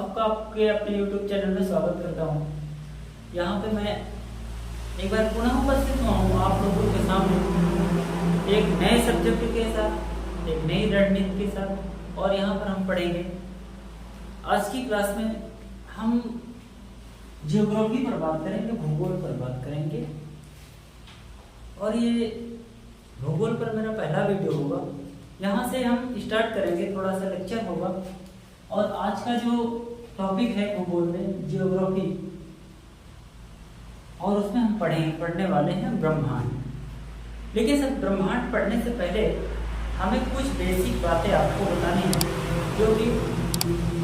सबका आपके अपने YouTube चैनल में स्वागत करता हूँ। यहाँ पे मैं एक बार पुनः उपस्थित हुआ हूँ आप लोगों के सामने एक नए सब्जेक्ट के साथ, एक नई रणनीति के साथ। और यहाँ पर हम पढ़ेंगे, आज की क्लास में हम ज्योग्राफी पर बात करेंगे, भूगोल पर बात करेंगे। और ये भूगोल पर मेरा पहला वीडियो होगा। यहाँ से हम स्टार्ट करेंगे, थोड़ा सा लेक्चर होगा। और आज का जो टॉपिक है भूगोल में जियोग्राफी, और उसमें हम पढ़ने वाले हैं ब्रह्मांड। लेकिन सर ब्रह्मांड पढ़ने से पहले हमें कुछ बेसिक बातें आपको बतानी है, जो कि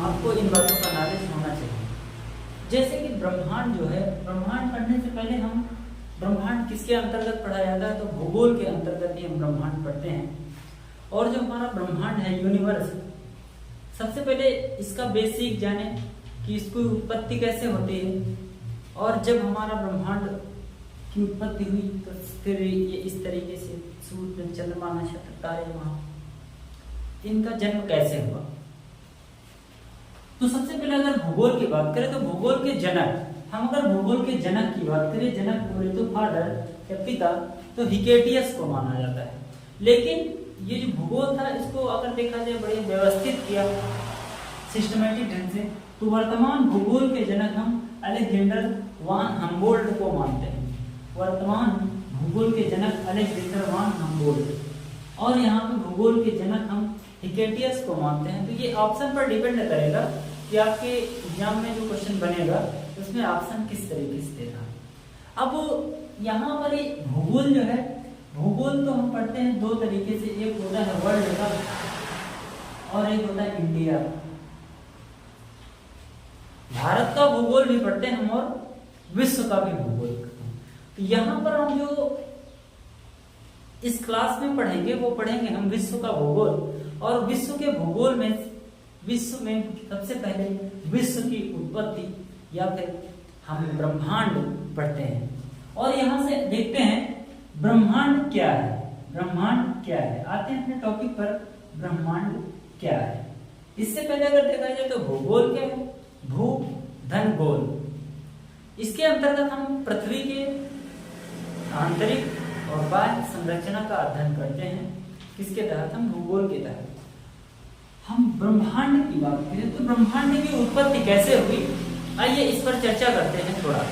आपको इन बातों का नॉलेज होना चाहिए। जैसे कि ब्रह्मांड जो है, ब्रह्मांड पढ़ने से पहले हम ब्रह्मांड किसके अंतर्गत पढ़ा जाता है, तो भूगोल के अंतर्गत ही हम ब्रह्मांड पढ़ते हैं। और जो हमारा ब्रह्मांड है, यूनिवर्स, सबसे पहले इसका बेसिक जाने कि इसकी उत्पत्ति कैसे होती है। और जब हमारा ब्रह्मांड की उत्पत्ति हुई तो फिर ये इस तरीके से सूर्य, चंद्रमा, नक्षत्र, तारे, वहां इनका जन्म कैसे हुआ। तो सबसे पहले अगर भूगोल की बात करें तो भूगोल के जनक, हम अगर भूगोल के जनक की बात करें, जनक बोले तो फादर या पिता, तो हिकेटियस को माना जाता है। लेकिन ये जो भूगोल था, इसको अगर देखा जाए बड़े व्यवस्थित किया सिस्टमेटिक ढंग से, तो वर्तमान भूगोल के जनक हम अलेक्जेंडर वान हम्बोल्ट को मानते हैं। वर्तमान भूगोल के जनक अलेक्जेंडर वान हम्बोल्ट। और यहाँ पे भूगोल के जनक हम हिकेटियस को मानते हैं। तो ये ऑप्शन पर डिपेंड करेगा कि आपके एग्जाम में जो क्वेश्चन बनेगा उसमें ऑप्शन किस तरीके से देगा। अब यहाँ पर भूगोल जो है, भूगोल तो हम पढ़ते हैं दो तरीके से, एक होता है वर्ल्ड का और एक होता है इंडिया। भारत का भूगोल भी पढ़ते हैं हम और विश्व का भी भूगोल। तो यहाँ पर हम जो इस क्लास में पढ़ेंगे वो पढ़ेंगे हम विश्व का भूगोल। और विश्व के भूगोल में, विश्व में सबसे पहले विश्व की उत्पत्ति या फिर हम ब्रह्मांड पढ़ते हैं। और यहाँ से देखते हैं ब्रह्मांड क्या है, ब्रह्मांड क्या है। आते हैं अपने टॉपिक पर, ब्रह्मांड क्या है। इससे पहले अगर देखा जाए तो भूगोल क्या है, भू धन गोल। इसके अंतर्गत हम पृथ्वी के आंतरिक और बाह्य संरचना का अध्ययन करते हैं। किसके तहत, हम भूगोल के तहत। हम ब्रह्मांड की बात करें तो ब्रह्मांड की उत्पत्ति कैसे हुई, आइए इस पर चर्चा करते हैं थोड़ा।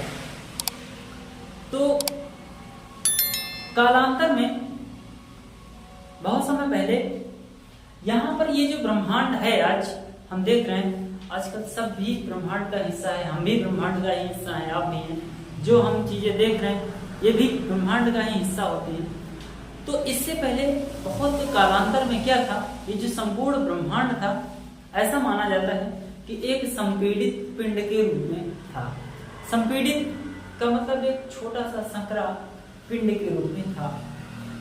तो कालांतर में बहुत समय पहले यहाँ पर ये जो ब्रह्मांड है, आज हम देख रहे हैं, आजकल सब भी ब्रह्मांड का हिस्सा है, हम भी ब्रह्मांड का ही हिस्सा है, आप भी हैं। जो हम चीजें देख रहे हैं ये भी ब्रह्मांड का ही हिस्सा होती है। तो इससे पहले बहुत कालांतर में क्या था, ये जो संपूर्ण ब्रह्मांड था, ऐसा माना जाता है कि एक संपीड़ित पिंड के रूप में था। संपीड़ित का मतलब एक छोटा सा संकरा पिंड के रूप में था,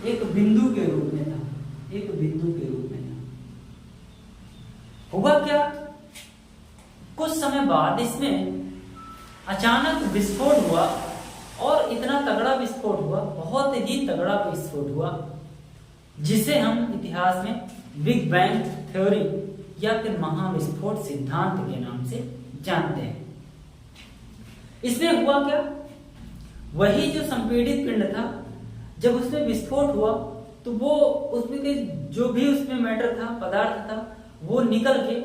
एक बिंदु के रूप में था, एक बिंदु के रूप में था। हुआ क्या, कुछ समय बाद इसमें अचानक विस्फोट हुआ, और इतना तगड़ा विस्फोट हुआ, बहुत ही तगड़ा विस्फोट हुआ, जिसे हम इतिहास में बिग बैंग थ्योरी या फिर महाविस्फोट सिद्धांत के नाम से जानते हैं। इसमें हुआ क्या, वही जो संपीड़ित पिंड था, जब उसमें विस्फोट हुआ तो वो उसमें के जो भी उसमें मैटर था, पदार्थ था, वो निकल के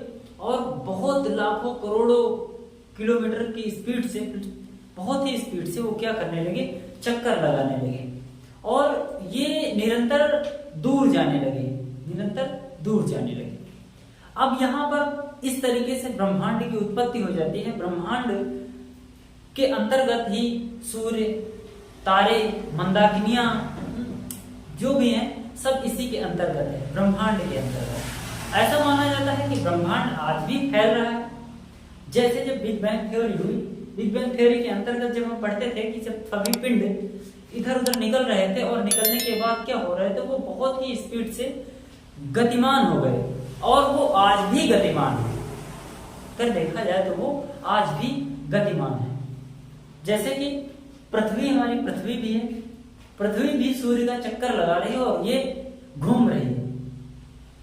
और बहुत लाखों करोड़ों किलोमीटर की स्पीड से, बहुत ही स्पीड से वो क्या करने लगे, चक्कर लगाने लगे। और ये निरंतर दूर जाने लगे, निरंतर दूर जाने लगे। अब यहाँ पर इस तरीके से ब्रह्मांड की उत्पत्ति हो जाती है। ब्रह्मांड के अंतर्गत ही सूर्य, तारे, मंदाकिनियां जो भी हैं, सब इसी के अंतर्गत है, ब्रह्मांड के अंतर्गत। ऐसा माना जाता है कि ब्रह्मांड आज भी फैल रहा है। जैसे जब बिग बैंग थ्योरी हुई, बिग बैंग थ्योरी के अंतर्गत जब हम पढ़ते थे कि जब सभी पिंड इधर उधर निकल रहे थे और निकलने के बाद क्या हो रहे थे, वो बहुत ही स्पीड से गतिमान हो गए, और वो आज भी गतिमान है। अगर देखा जाए तो वो आज भी गतिमान है। जैसे कि पृथ्वी, हमारी पृथ्वी भी है, पृथ्वी भी सूर्य का चक्कर लगा रही है और ये घूम रही है।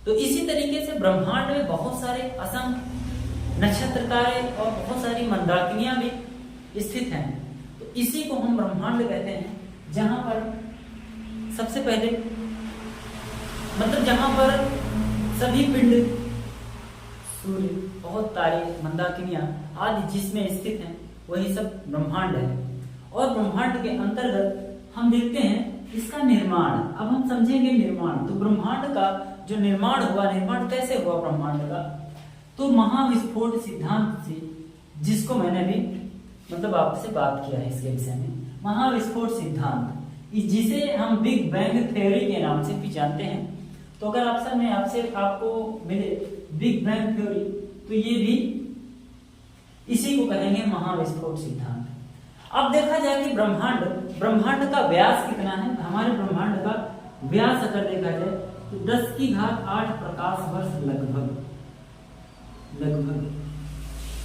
तो इसी तरीके से ब्रह्मांड में बहुत सारे असंख्य नक्षत्र तारे और बहुत सारी मंदाकिनियां भी स्थित हैं। तो इसी को हम ब्रह्मांड कहते हैं, जहां पर सबसे पहले मतलब जहां पर सभी पिंड, सूर्य, बहुत तारे, मंदाकिनियां आदि जिसमें स्थित हैं, वही सब ब्रह्मांड है। और ब्रह्मांड के अंतर्गत हम देखते हैं इसका निर्माण। अब हम समझेंगे निर्माण। तो ब्रह्मांड का जो निर्माण हुआ, निर्माण कैसे हुआ ब्रह्मांड का, तो महाविस्फोट सिद्धांत से, जिसको मैंने भी मतलब आपसे बात किया है इसके विषय में, महाविस्फोट सिद्धांत, जिसे हम बिग बैंग थ्योरी के नाम से भी जानते हैं। तो अगर ऑप्शन में आपको मिले बिग बैंग थ्योरी, तो ये भी इसी को कहेंगे महाविस्फोट सिद्धांत। अब देखा जाए कि ब्रह्मांड का व्यास कितना है। हमारे ब्रह्मांड का व्यास अगर देखा जाए तो 10⁸ प्रकाश वर्ष लगभग,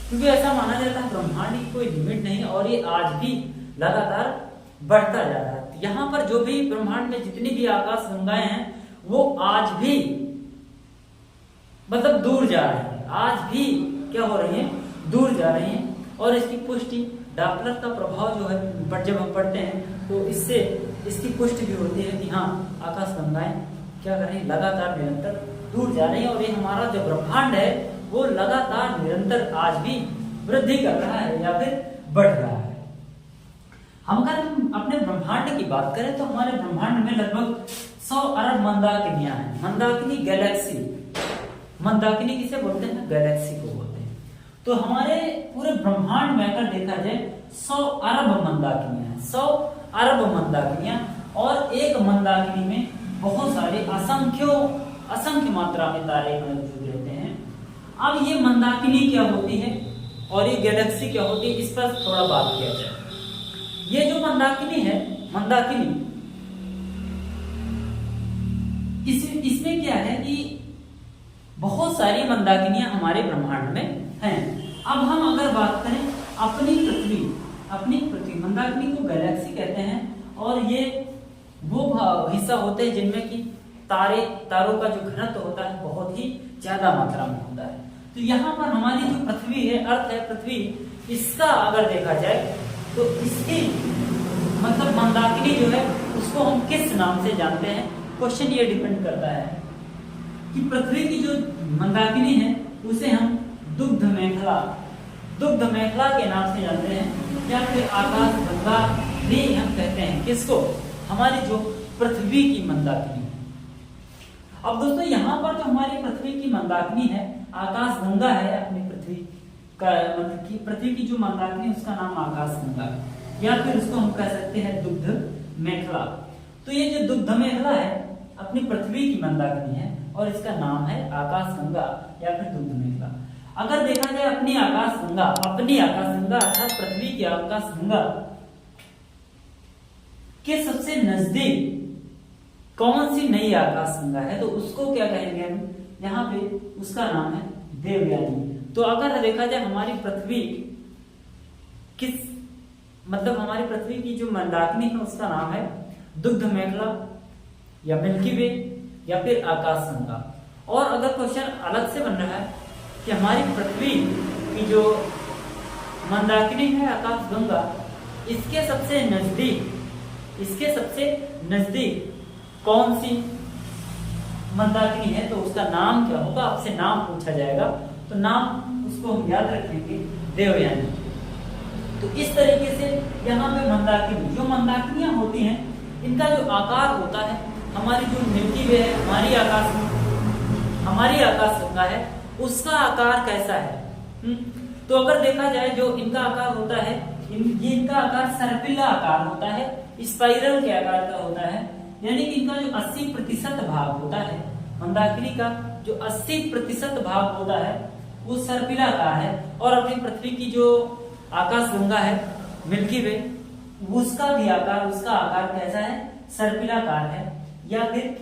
क्योंकि ऐसा माना जाता है ब्रह्मांड की कोई लिमिट नहीं और ये आज भी लगातार बढ़ता जा रहा है। यहाँ पर जो भी ब्रह्मांड में जितनी भी आकाश गंगाएं हैं, वो आज भी मतलब दूर जा रहे हैं, आज भी क्या हो रही है, दूर जा रही हैं। और इसकी पुष्टि डॉपलर का प्रभाव जो है, जब हम पढ़ते हैं तो इससे इसकी पुष्टि भी होती है कि हाँ, आकाश गंगाएं क्या कर रही है, लगातार निरंतर दूर जा रही है। और ये हमारा जो ब्रह्मांड है वो लगातार निरंतर आज भी वृद्धि कर रहा है या फिर बढ़ रहा है। हम अगर अपने ब्रह्मांड की बात करें तो हमारे ब्रह्मांड में लगभग 100 अरब मंदाकिनियां हैं। मंदाकिनी गैलेक्सी, मंदाकिनी किसे बोलते हैं, गैलेक्सी को बोलते हैं। तो हमारे पूरे ब्रह्मांड में अगर देखा जाए 100 अरब मंदाकिनियां हैं, 100 अरब मंदाकिनियां। और एक मंदाकिनी में बहुत सारे असंख्य मात्रा में तारे मौजूद रहते हैं। अब ये मंदाकिनी क्या होती है और ये गैलेक्सी क्या होती है, इस पर थोड़ा बात किया जाए। ये जो मंदाकिनी है, मंदाकिनी इसमें क्या है कि बहुत सारी मंदाकिनियां हमारे ब्रह्मांड में हैं। अब हम अगर बात करें अपनी पृथ्वी, मंदाकिनी को गैलेक्सी कहते हैं। और ये वो हिस्सा होते हैं जिनमें कि तारों का जो घनत्व होता है बहुत ही ज्यादा मात्रा में होता है। तो यहाँ पर हमारी जो पृथ्वी है, अर्थ है पृथ्वी, इसका अगर देखा जाए तो इसकी मतलब मंदाकिनी जो है उसको हम किस नाम से जानते हैं, क्वेश्चन ये डिपेंड करता है कि पृथ्वी की जो मंदाकिनी है उसे हम दुग्ध मेखला के नाम से जानते हैं, या फिर आकाश गंगा भी हम कहते हैं। किसको, हमारी जो पृथ्वी की मंदाकिनी। अब दोस्तों यहाँ पर जो हमारी पृथ्वी की मंदाकिनी है, आकाश गंगा है। अपनी पृथ्वी का मतलब कि पृथ्वी की जो मंदाकिनी उसका नाम आकाश गंगा है, या फिर उसको हम कह सकते हैं दुग्ध मेखला। तो ये जो दुग्ध मेखला है अपनी पृथ्वी की मंदाकिनी है और इसका नाम है आकाश गंगा या फिर दुग्ध मेखला। अगर देखा जाए अपनी आकाश गंगा अर्थात पृथ्वी की आकाश गंगा के सबसे नजदीक कौन सी नई आकाश गंगा है, तो उसको क्या कहेंगे हम, यहाँ पे उसका नाम है देवयानी। तो अगर देखा जाए हमारी पृथ्वी हमारी पृथ्वी की जो मंदाकिनी है उसका नाम है दुग्ध मेखला या मिल्की वे या फिर आकाश गंगा। और अगर क्वेश्चन अलग से बन रहा है कि हमारी पृथ्वी की जो मंदाकिनी है आकाश गंगा, इसके सबसे नजदीक कौन सी मंदाकिनी है, तो उसका नाम क्या होगा, आपसे नाम पूछा जाएगा तो नाम उसको हम याद रखेंगे, देवयानी। तो इस तरीके से यहाँ पे मंदाकिनियां होती हैं, इनका जो आकार होता है, हमारी जो मिल्की वे है, हमारी आकाश गंगा है, उसका आकार कैसा है। तो अगर देखा जाए जो इनका आकार होता है, इनका आकार सर्पिला आकार होता है, स्पाइरल के आकार का होता है। यानी कि इनका जो 80% भाग होता है, मंदाकिनी का जो 80% भाग होता है वो सर्पिला का है। और अपनी पृथ्वी की जो आकाश गंगा है मिल्की वे, उसका आकार कैसा है, सर्पिलाकार है। या फिर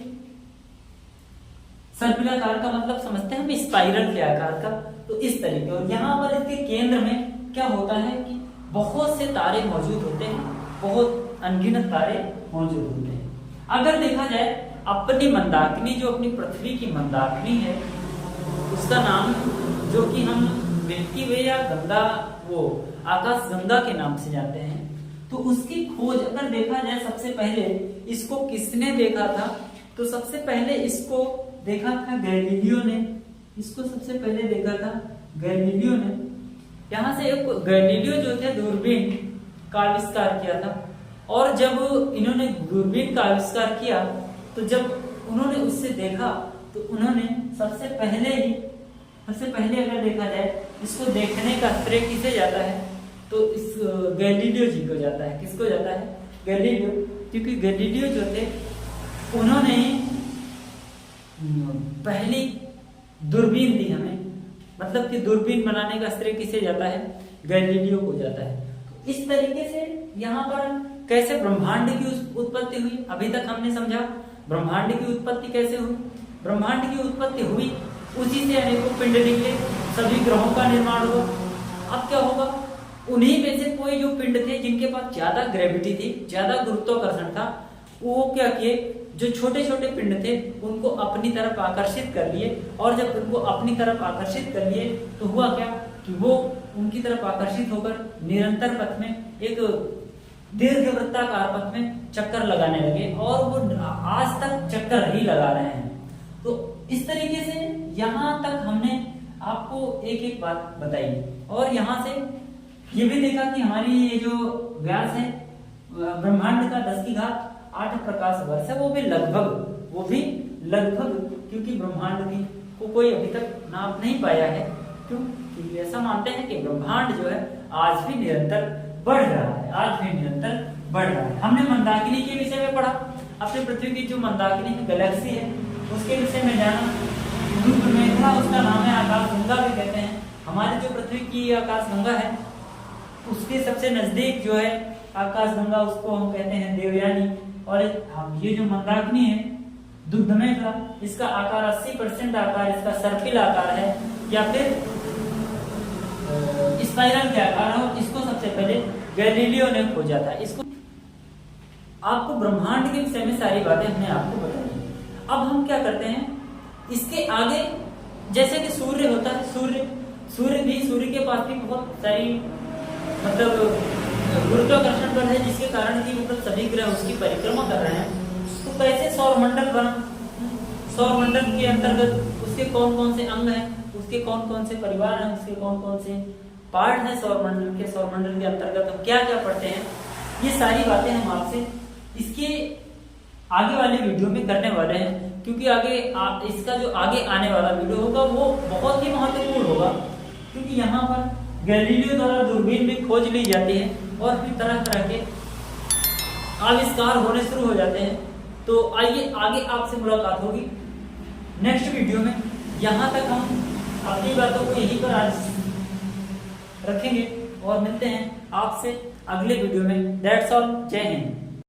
सर्पिलाकार का मतलब समझते हैं हम स्पाइरल के आकार का। तो इस तरीके, और यहाँ पर इसके केंद्र में क्या होता है कि बहुत से तारे मौजूद होते हैं, बहुत अनगिनत तारे मौजूद होते हैं। अगर देखा जाए अपनी मंदाकिनी, जो अपनी पृथ्वी की मंदाकिनी है, उसका नाम जो कि हम मिल्की वे या गंगा, वो आकाश गंगा के नाम से जानते हैं, तो उसकी खोज अगर देखा जाए सबसे पहले इसको किसने देखा था, तो सबसे पहले इसको देखा था गैलीलियो ने। इसको सबसे पहले देखा था गैलीलियो ने। यहाँ से एक गैलीलियो जो थे दूरबीन का आविष्कार किया था, और जब इन्होंने दूरबीन का आविष्कार किया तो जब उन्होंने उससे देखा तो उन्होंने सबसे पहले अगर देखा जाए इसको देखने का श्रेय किसे जाता है, तो इस गैलीलियो जी को जाता है। किसको जाता है? गैलीलियो, क्योंकि गैलीलियो जो थे उन्होंने पहली दूरबीन दी हमें, मतलब कि दूरबीन बनाने का श्रेय किसे जाता है? गैलीलियो को जाता है। तो इस तरीके से यहाँ पर कैसे ब्रह्मांड की उत्पत्ति हुई, अभी तक हमने समझा। ब्रह्मांड की उत्पत्ति कैसे हुई? ब्रह्मांड की उत्पत्ति हुई, उसी से अनेकों पिंड निकले, सभी ग्रहों का निर्माण हुआ। अब क्या होगा? उन्हीं में से कोई जो पिंड थे जिनके पास ज्यादा ग्रेविटी थी, ज्यादा गुरुत्वाकर्षण था, वो क्या किए, जो छोटे छोटे पिंड थे उनको अपनी तरफ आकर्षित कर लिए, और जब उनको अपनी तरफ आकर्षित कर लिए तो हुआ क्या कि वो उनकी तरफ आकर्षित होकर निरंतर पथ में, एक दीर्घ वृत्ताकार पथ में चक्कर लगाने लगे, और वो आज तक चक्कर ही लगा रहे हैं। तो इस तरीके से यहाँ तक हमने आपको एक एक बात बताई, और यहाँ से ये भी देखा कि हमारी ये जो व्यास है ब्रह्मांड का 10⁸ प्रकाश वर्ष है, वो भी लगभग क्योंकि ब्रह्मांड की को कोई अभी तक नाप नहीं पाया है। क्यों? क्योंकि ऐसा मानते हैं कि ब्रह्मांड जो है आज भी निरंतर बढ़ रहा है, हमने मंदाकिनी के विषय में पढ़ा, अपने पृथ्वी की जो मंदाकिनी गैलेक्सी है उसके विषय में जाना। मेघा उसका नाम है, आकाश गंगा भी कहते हैं। हमारी जो पृथ्वी की आकाश गंगा है उसके सबसे नजदीक जो है आकाश गंगा, उसको हम कहते हैं देवयानी। और ये जो मंदाकिनी है दुग्धमेघा, इसका आकार 80% आकार इसका सर्पिल आकार है, या फिर स्पाइरल के आकार हो। इसको सबसे पहले गैलीलियो ने खोजा था। इसको आपको ब्रह्मांड के विषय में सारी बातें हमने आपको बताई। अब हम क्या करते हैं, इसके आगे जैसे कि सूर्य होता है, सूर्य के पास भी बहुत सारी मतलब गुरुत्वाकर्षण बल है, जिसके कारण कि मतलब सभी ग्रह उसकी परिक्रमा कर रहे हैं। तो कैसे सौरमंडल बना, सौरमंडल के अंतर्गत उसके कौन कौन से अंग हैं, उसके कौन कौन से परिवार हैं, उसके कौन कौन से पार्ट हैं सौरमंडल के अंतर्गत हम क्या क्या पढ़ते हैं, ये सारी बातें हम आपसे इसके आगे वाले वीडियो में करने वाले हैं। क्योंकि इसका जो आगे आने वाला वीडियो होगा वो बहुत ही महत्वपूर्ण होगा, क्योंकि यहाँ पर गैलीलियो द्वारा दूरबीन भी खोज ली जाती है, और फिर तरह तरह के आविष्कार होने शुरू हो जाते हैं। तो आइए आगे आपसे मुलाकात होगी नेक्स्ट वीडियो में। यहाँ तक हम अपनी बातों को यहीं पर आज रखेंगे, और मिलते हैं आपसे अगले वीडियो में। दैट्स ऑल, जय हिंद।